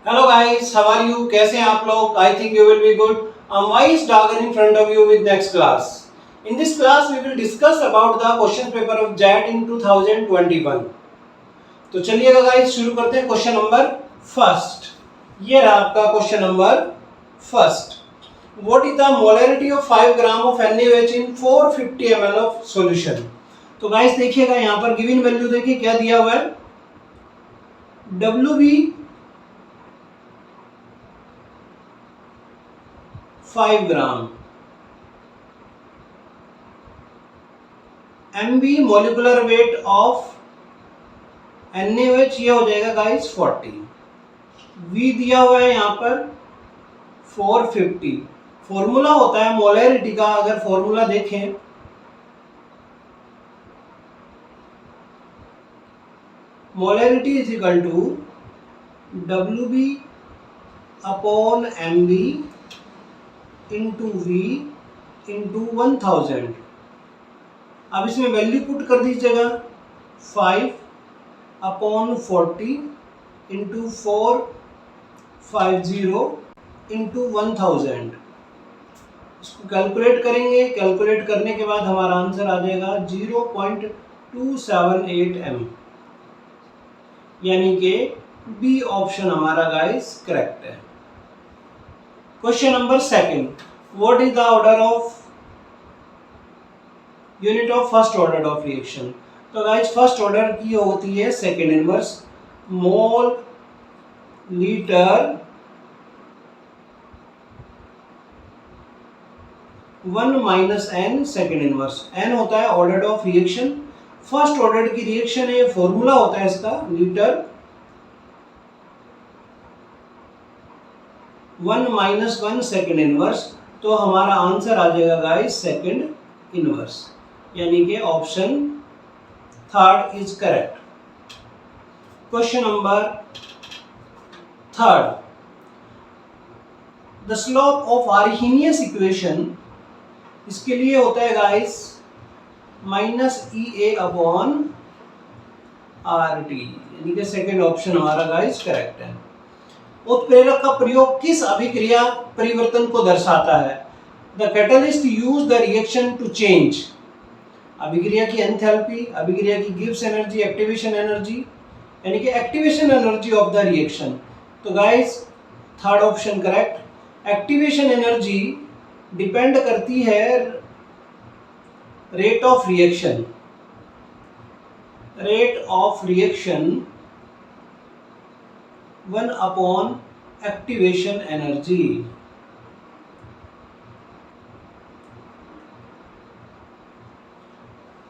Hello guys, how are you? कैसे हैं आप लोग? I think you will be good. I am Vais Dagar in front of you with next class. In this class we will discuss about the question paper of JAT in 2021. तो चलिएगा guys, शुरू करते हैं. Question number first. ये रहा आपका question number first. What is the molarity of 5 gram of NaOH in 450 ml of solution? तो guys देखिएगा, यहाँ पर गिवन वैल्यू देखिए क्या दिया हुआ है. WB 5 gram, MB molecular weight of NaOH ये हो जाएगा गाइस 40. V दिया हुआ है यहाँ पर 450. फॉर्मूला होता है मोलैरिटी का, अगर फॉर्मूला देखें molarity is equal to WB upon MB into V into 1000. अब इसमें वैल्यू पुट कर दीजिएगा. 5 अपॉन 40 इंटू 450 इंटू 1000. इसको कैलकुलेट करेंगे. कैलकुलेट करने के बाद हमारा आंसर आ जाएगा 0.278 m, यानी कि बी ऑप्शन हमारा गाइस करेक्ट है. Question number second. What is the order of unit of first order of reaction? तो गाइस फर्स्ट ऑर्डर की होती है second inverse. Mole litre 1 minus n second inverse. n होता है order of reaction. First order की reaction है, formula होता है इसका लीटर 1 माइनस 1 सेकंड इनवर्स. तो हमारा आंसर आ जाएगा गाइस सेकंड इनवर्स, यानी कि option third is correct. Question number third. The slope of Arrhenius equation, इसके लिए होता है guys minus EA upon RT, यानी कि सेकंड ऑप्शन हमारा गाइस करेक्ट है. उत्प्रेरक का प्रयोग किस अभिक्रिया परिवर्तन को दर्शाता है? The catalyst use the reaction to change. अभिक्रिया की एंथैल्पी, अभिक्रिया की गिब्स एनर्जी, एक्टिवेशन एनर्जी, यानी कि activation energy of the reaction. तो guys third option correct. Activation energy depend करती है rate of reaction. Rate of reaction 1 upon activation energy.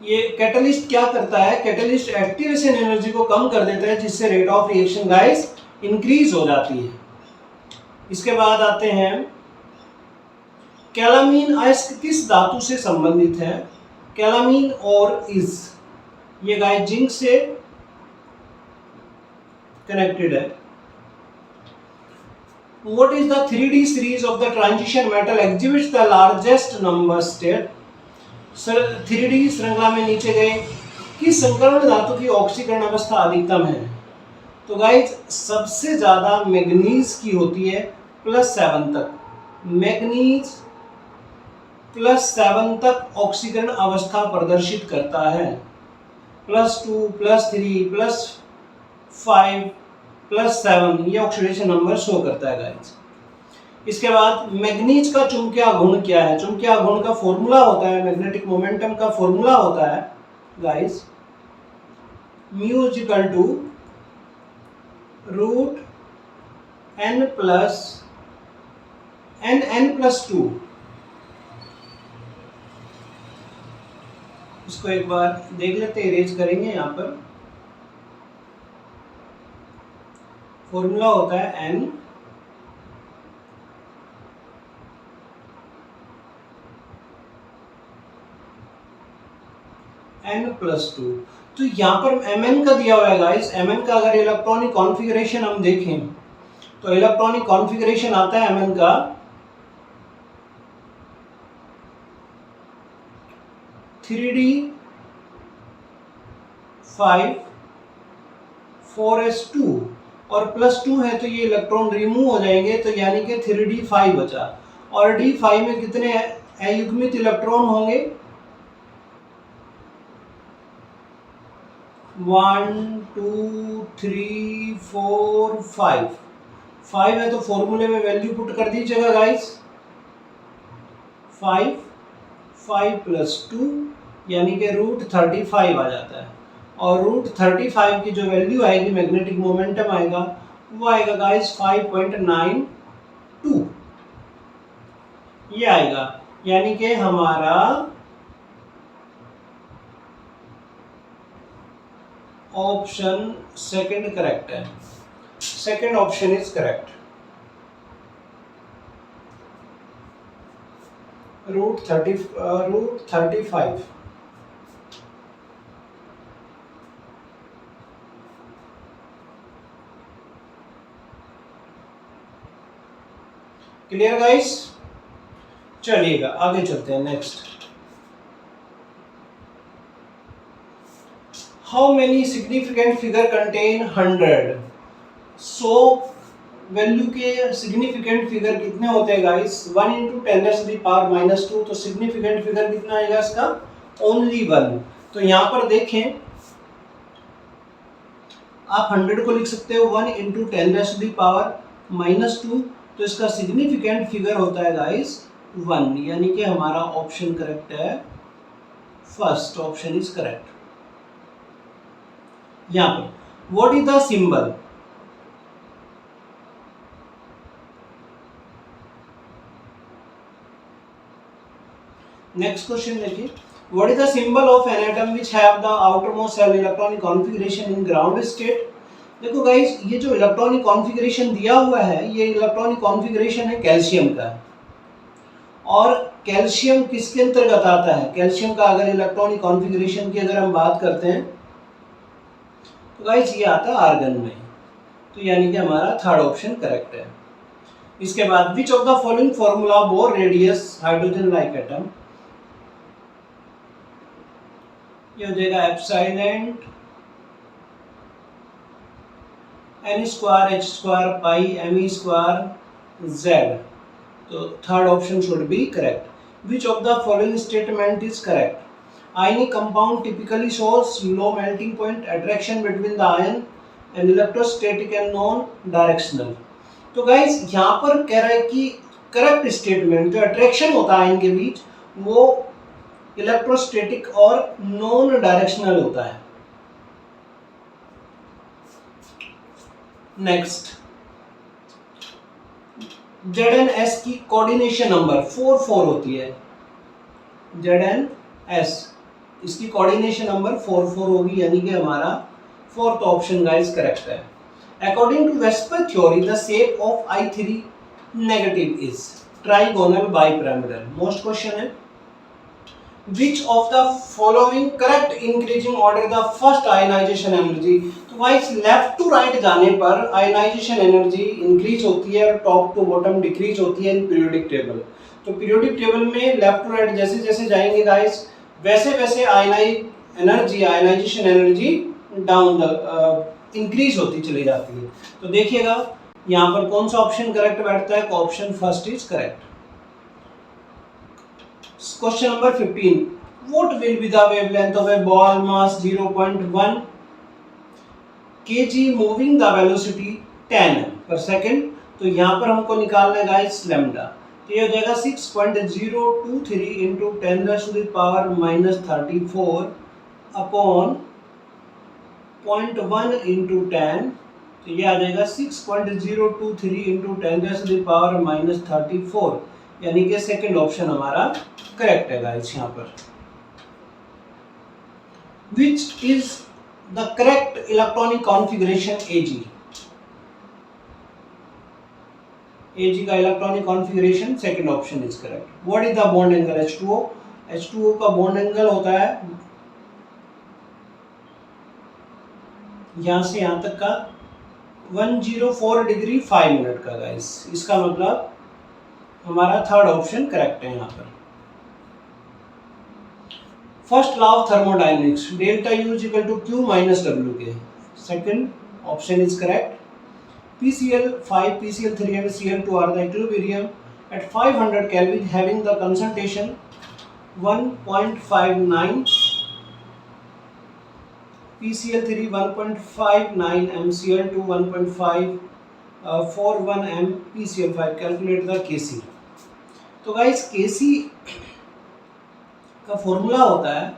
ये कैटलिस्ट क्या करता है? कैटलिस्ट एक्टिवेशन एनर्जी को कम कर देता है, जिससे rate of reaction guys increase हो जाती है. इसके बाद आते हैं कैलामीन अयस्क किस धातु से संबंधित है? कैलामीन और इज, ये गाइस जिंक से कनेक्टेड है. What is the 3D series of the transition metal exhibits the largest number state? Sir 3D श्रृंखला में नीचे गए, किस संकरण धातु की ऑक्सीकरण अवस्था अधिकतम है? तो गाइस सबसे ज्यादा मैग्नीज की होती है +7 तक. मैग्नीज +7 तक ऑक्सीकरण अवस्था प्रदर्शित करता है. +2, +3, +5, +7 ये ऑक्सीडेशन नंबर शो करता है गाइस. इसके बाद मैग्नीज का चुंबकीय गुण क्या है? चुंबकीय गुण का फॉर्मूला होता है, मैग्नेटिक मोमेंटम का फॉर्मूला होता है guys mu is equal to √n+2. इसको एक बार देख लेते हैं, इरेज करेंगे. यहाँ पर फॉर्मूला होता है n n+2. तो यहाँ पर Mn का दिया हुआ है गाइस. Mn का अगर इलेक्ट्रॉनिक कॉन्फ़िगरेशन हम देखें तो इलेक्ट्रॉनिक कॉन्फ़िगरेशन आता है Mn का 3d5 4s2. और +2 है तो ये इलेक्ट्रॉन रिमूव हो जाएंगे, तो यानी कि 3d5 बचा। और d5 में कितने अयुग्मित इलेक्ट्रॉन होंगे? 1 2 3 4 5। 5 है तो फॉर्मूले में वैल्यू पुट कर दीजिएगा गाइस। 5 + 2 यानी कि √35 आ जाता है। और √35 की जो वैल्यू आएगी, मैग्नेटिक मोमेंटम आएगा, वो आएगा गाइस 5.92 ये आएगा। यानी कि हमारा ऑप्शन सेकंड करेक्ट है। Second option is correct. √35। Clear guys? चलिएगा आगे चलते हैं। Next, how many significant figure contain 100? 100 value के सिग्निफिकेंट फिगर कितने होते हैं गाइस? 1 × 10⁻⁻²। तो सिग्निफिकेंट फिगर कितना आएगा इसका? ओनली 1। तो यहां पर देखें, आप 100 को लिख सकते हो 1 × 10⁻⁻²। तो इसका सिग्निफिकेंट फिगर होता है गाइस 1, यानी कि हमारा ऑप्शन करेक्ट है। First option is correct. यहां पर what is the symbol? Next question देखिए, what is the symbol of an atom which have the outermost shell electronic configuration in ground state? देखो गाइस, ये जो इलेक्ट्रॉनिक कॉन्फ़िगरेशन दिया हुआ है, ये इलेक्ट्रॉनिक कॉन्फ़िगरेशन है कैल्शियम का। और कैल्शियम किसके अंतर्गत आता है? कैल्शियम का अगर इलेक्ट्रॉनिक कॉन्फ़िगरेशन की अगर हम बात करते हैं तो गाइस ये आता है आर्गन में। तो यानी कि हमारा थर्ड ऑप्शन करेक्ट है। इसके बाद विच of the following formula bore radius hydrogen like atom? ये हो जाएगा एप्सिलॉन n² h² पाई me² z। तो third option should be correct. Which of the following statement is correct? Ionic compound typically shows low melting point, attraction between the ion and electrostatic and non-directional। तो guys यहाँ पर कह रहा है कि correct statement, जो attraction होता है इनके बीच, वो इलेक्ट्रोस्टैटिक और नॉन डायरेक्शनल होता है। नेक्स्ट, ZnS की कोऑर्डिनेशन नंबर 4 होती है। ZnS इसकी कोऑर्डिनेशन नंबर 4 होगी, यानी कि हमारा फोर्थ ऑप्शन गाइस करेक्ट है। According to VSEPR theory the shape of I3 negative is trigonal bipyramidal. Most question है, which of the following correct increasing order the first ionization energy? तो guys left to right जाने पर ionization energy increase होती है और top to bottom decrease होती है in periodic table. तो पीरियोडिक टेबल में लेफ्ट टू राइट जैसे जैसे जाएंगे गाइस, वैसे वैसे आयनाइजेशन एनर्जी डाउन इंक्रीज होती चली जाती है। तो देखिएगा यहाँ पर कौन सा ऑप्शन करेक्ट बैठता है? Option first is correct. Question number 15. What will be the wavelength of a ball mass 0.1 kg moving the velocity 10 per second? तो यहाँ पर हमको निकालना है गाइस लैम्डा। तो ये हो जाएगा 6.023 into 10⁻⁻34 अपॉन 0.1 into 10। तो ये आ जाएगा 6.023 into 10⁻⁻34, यानी कि सेकंड ऑप्शन हमारा करेक्ट है गाइस यहाँ पर। Which is the correct electronic configuration AG? AG का electronic configuration second option is correct. What is the bond angle H2O? H2O का बॉन्ड एंगल होता है यहां से यहां तक का 104 डिग्री 5 मिनट का गाइस। इसका मतलब हमारा थर्ड ऑप्शन करेक्ट है यहाँ पर। First law of thermodynamics, delta U is equal to Q minus W के। Second option is correct. PCl5, PCl3 and Cl2 are the equilibrium at 500 Kelvin having the concentration 1.59, PCl3 1.59 m, Cl2 1.541 m, PCl5. Calculate the Kc. तो guys Kc का formula होता है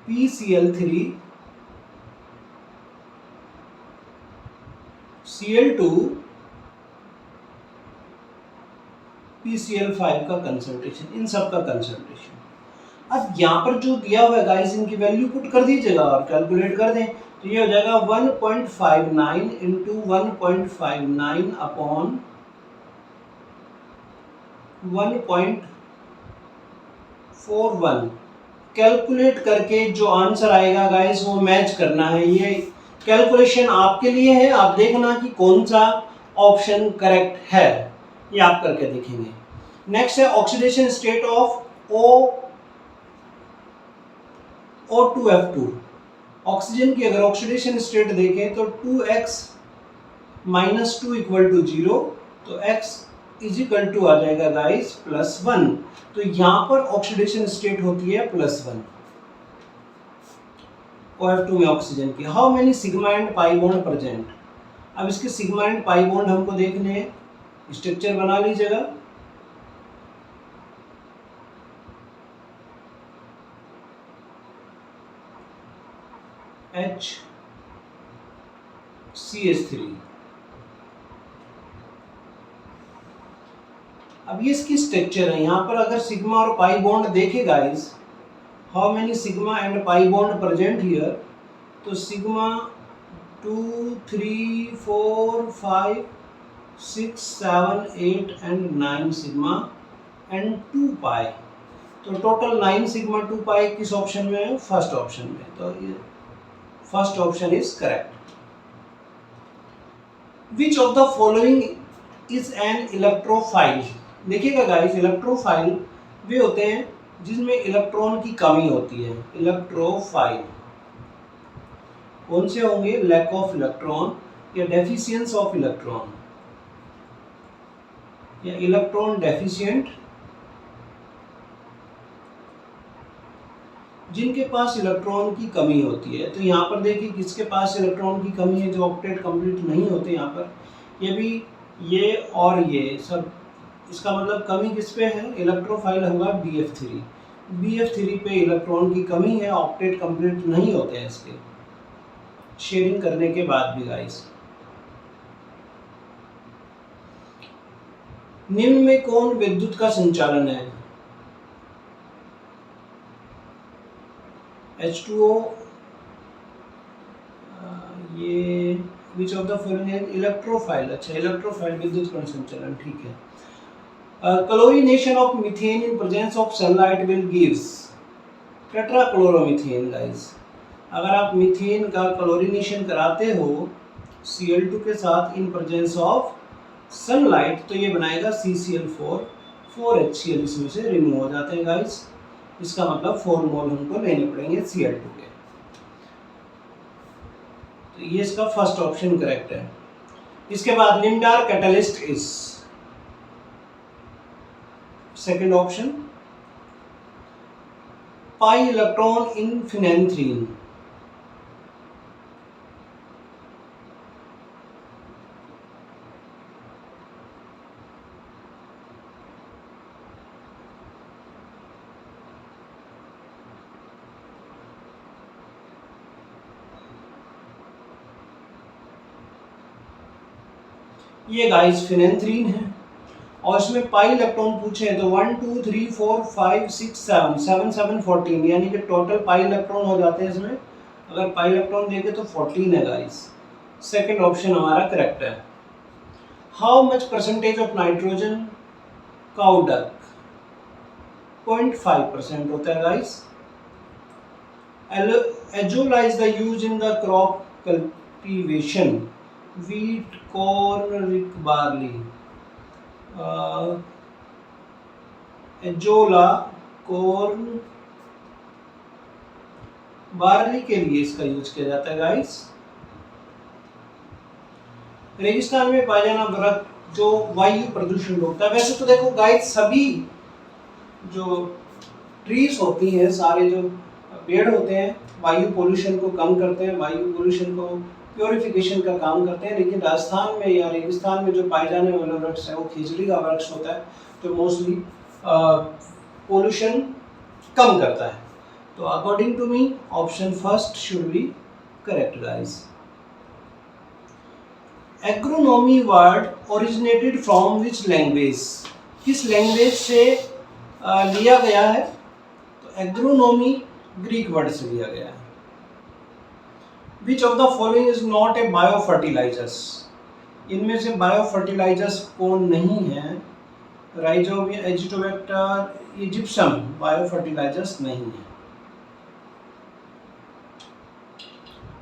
PCl3 Cl2 PCl5 का concentration, इन सब का concentration. अब यहाँ पर जो दिया हुआ है गाइस, इनकी वैल्यू पुट कर दीजिएगा और कैलकुलेट कर दें तो ये हो जाएगा 1.59 इंटू 1.59 अपॉन 1.41। कैलकुलेट करके जो आंसर आएगा गाइस वो मैच करना है। ये कैलकुलेशन आपके लिए है, आप देखना कि कौन सा ऑप्शन करेक्ट है, ये आप करके देखेंगे। नेक्स्ट है oxidation state of O2F2। Oxygen की अगर ऑक्सीडेशन स्टेट देखें तो 2x - 2 = 0, तो x = आ जाएगा गाइस +1। तो यहाँ पर ऑक्सीडेशन स्टेट होती है +1 OF2 में ऑक्सीजन की। How many sigma and pi bond present. अब इसके सिग्मा एंड पाई बॉन्ड हमको देखने हैं, स्ट्रक्चर बना लीजिएगा। HCH3। अब ये इसकी स्ट्रक्चर है। यहाँ पर अगर सिग्मा और पाई बॉन्ड देखे guys, how many sigma and pi bond present here, तो सिग्मा 2 3 4 5 6 7 8 एंड 9 सिग्मा एंड 2 पाई, तो टोटल 9 सिग्मा 2 पाई किस ऑप्शन में है? फर्स्ट ऑप्शन में। तो ये first option is correct. Which of the following is an electrophile. देखिएगा गाइस, इलेक्ट्रोफाइल वे होते हैं जिसमें इलेक्ट्रॉन की कमी होती है। इलेक्ट्रोफाइल कौन से होंगे? लैक ऑफ इलेक्ट्रॉन या डेफिशिएंस ऑफ इलेक्ट्रॉन या इलेक्ट्रॉन डेफिशिएंट, जिनके पास इलेक्ट्रॉन की कमी होती है। तो यहाँ पर देखिए किसके पास इलेक्ट्रॉन की कमी है, जो ऑक्टेट कंप्लीट नहीं होते। यहाँ पर ये भी, ये और ये सब, इसका मतलब कमी किस पे है? इलेक्ट्रोफाइल होगा BF3। BF3 पे इलेक्ट्रॉन की कमी है, ऑक्टेट कंप्लीट नहीं होते हैं इसके शेयरिंग करने के बाद भी गाइस। निम्न में कौन विद्युत का संचालन है? H2O, ये विच ऑफ द फॉलोइंग है? इलेक्ट्रोफाइल। अच्छा, इलेक्ट्रोफाइल विद्युत कण संचालन, ठीक है। Chlorination of methane in presence of sunlight will gives tetrachloromethane. Guys, अगर आप मीथेन का क्लोरीनेशन कराते हो Cl2 के साथ इन प्रेजेंस ऑफ सनलाइट, तो ये बनाएगा CCl4, 4 HCl इसमें से रिमूव हो जाते हैं गाइस। इसका मतलब 4 मोल हमको लेने पड़ेंगे Cl2 के। तो ये इसका फर्स्ट ऑप्शन करेक्ट है। इसके बाद Lindlar catalyst is, second option. Pi electron in phenanthrene, ये गाइस फिनेंथ्रीन है और इसमें पाई इलेक्ट्रॉन पूछे हैं तो 1 2 3 4 5 6 7 7 7 14, यानी कि टोटल पाई इलेक्ट्रॉन हो जाते हैं इसमें। अगर पाई इलेक्ट्रॉन देखे तो 14 है गाइस। सेकंड ऑप्शन हमारा करेक्ट है। How much percentage of nitrogen cow duck? 0.5% होता है guys. Azolla is the use in the crop cultivation, wheat, corn, rick, barley। Azolla corn barley के लिए इसका यूज किया जाता है गाइस। रेगिस्तान में पाया जाना वृक्ष जो वायु प्रदूषण रोकता है। वैसे तो देखो गाइस, सभी जो ट्रीज होती हैं, सारे जो पेड़ होते हैं, वायु पोल्यूशन को कम करते हैं, वायु पोल्यूशन को प्योरिफिकेशन का काम करते हैं। लेकिन राजस्थान में या रेगिस्तान में जो पाए जाने वाला वृक्ष है वो खिजड़ी का वृक्ष होता है, जो मोस्टली पोल्यूशन कम करता है। तो according to me option first should be correct guys. Agronomy word originated from which language? किस लैंग्वेज से लिया गया है? तो एग्रोनॉमी ग्रीक वर्ड से लिया गया है। Which of the following is not a biofertilizers? इनमें से बायोफर्टिलाइजर्स कौन नहीं है? राइजोबियम, एजिटोबैक्टर, जिप्सम बायोफर्टिलाइजर्स नहीं है।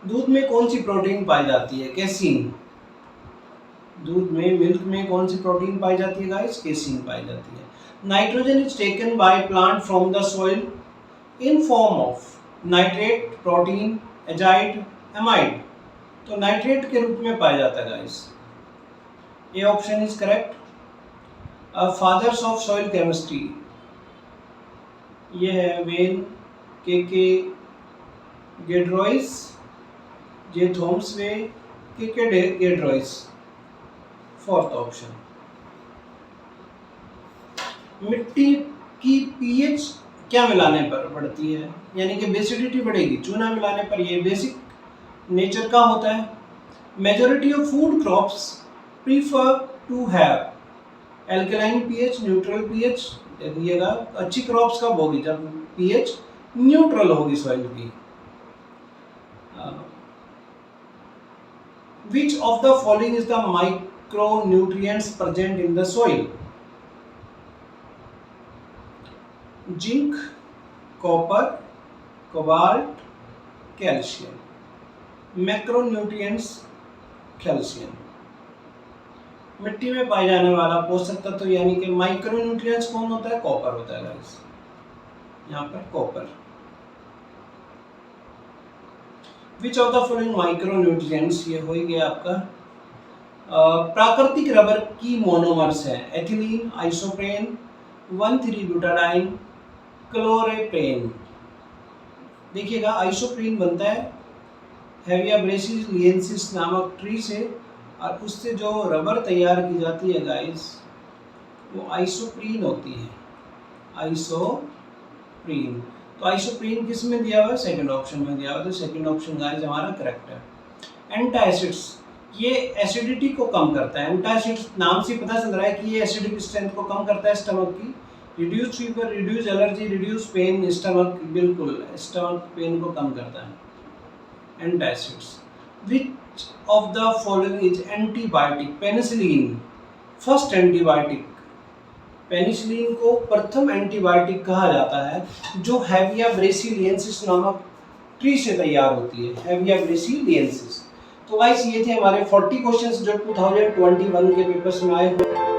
दूध में कौन सी प्रोटीन पाई जाती है? कैसीन। दूध में, मिल्क में कौन सी प्रोटीन पाई जाती है गाइस? कैसीन पाई जाती है। Nitrogen is taken by plant from the soil in form of nitrate, protein, azide, amide. तो नाइट्रेट के रूप में पाया जाता है guys. A option is correct. Fathers of soil chemistry, ये है वेन, के गेड्रोइस, जे थॉम्सवे, के गेड्रोइस। Fourth option. मिट्टी की पीएच क्या मिलाने पर बढ़ती है? यानी कि बेसिडिटी बढ़ेगी। चूना मिलाने पर। ये बेसिक नेचर का होता है। Majority of food crops prefer to have alkaline pH, neutral pH. देखिएगा अच्छी क्रॉप्स कब होगी? जब पीएच न्यूट्रल होगी सॉइल की। विच of the following is the micronutrients present in the soil? Zinc, copper, cobalt, calcium. Macronutrients calcium. मिट्टी में पाए जाने वाला पोषक तत्व यानी कि माइक्रोन्यूट्रिएंट्स कौन होता है? कॉपर होता है गाइस। यहाँ पर copper. Which of the following micronutrients, ये हो गया आपका। प्राकृतिक रबर की मोनोमर्स है एथिलीन, आइसोप्रेन, 1,3-ब्यूटाडाइन, क्लोरेप्रेन। देखिएगा आइसोप्रीन बनता है हेविया ब्रेसिस लिएंसिस नामक ट्री से, और उससे जो रबर तैयार की जाती है गाइस वो आइसोप्रीन होती है। आइसोप्रीन। तो आइसोप्रीन किस में दिया हुआ है? सेकंड ऑप्शन में दिया हुआ है। तो सेकंड ऑप्शन गाइस हमारा करेक्ट है। एंटासिड्स, ये एसिडिटी को कम करता है। एंटासिड्स नाम से पता चल रहा है कि ये एसिडिक स्ट्रेंथ को कम करता है स्टमक की। Reduce fever, reduce allergy, reduce pain, stomach, बिल्कुल स्टमक पेन को कम करता है antacids. Which of the following is antibiotic? Penicillin first antibiotic. Penicillin को प्रथम एंटीबायोटिक कहा जाता है, जो हेविया ब्रेसिलिएंसिस नामक ट्री से तैयार होती है। हेविया ब्रेसिलिएंसिस। तो गाइस ये थे हमारे 40 क्वेश्चंस जो 2021 के पेपर्स में आए हुए।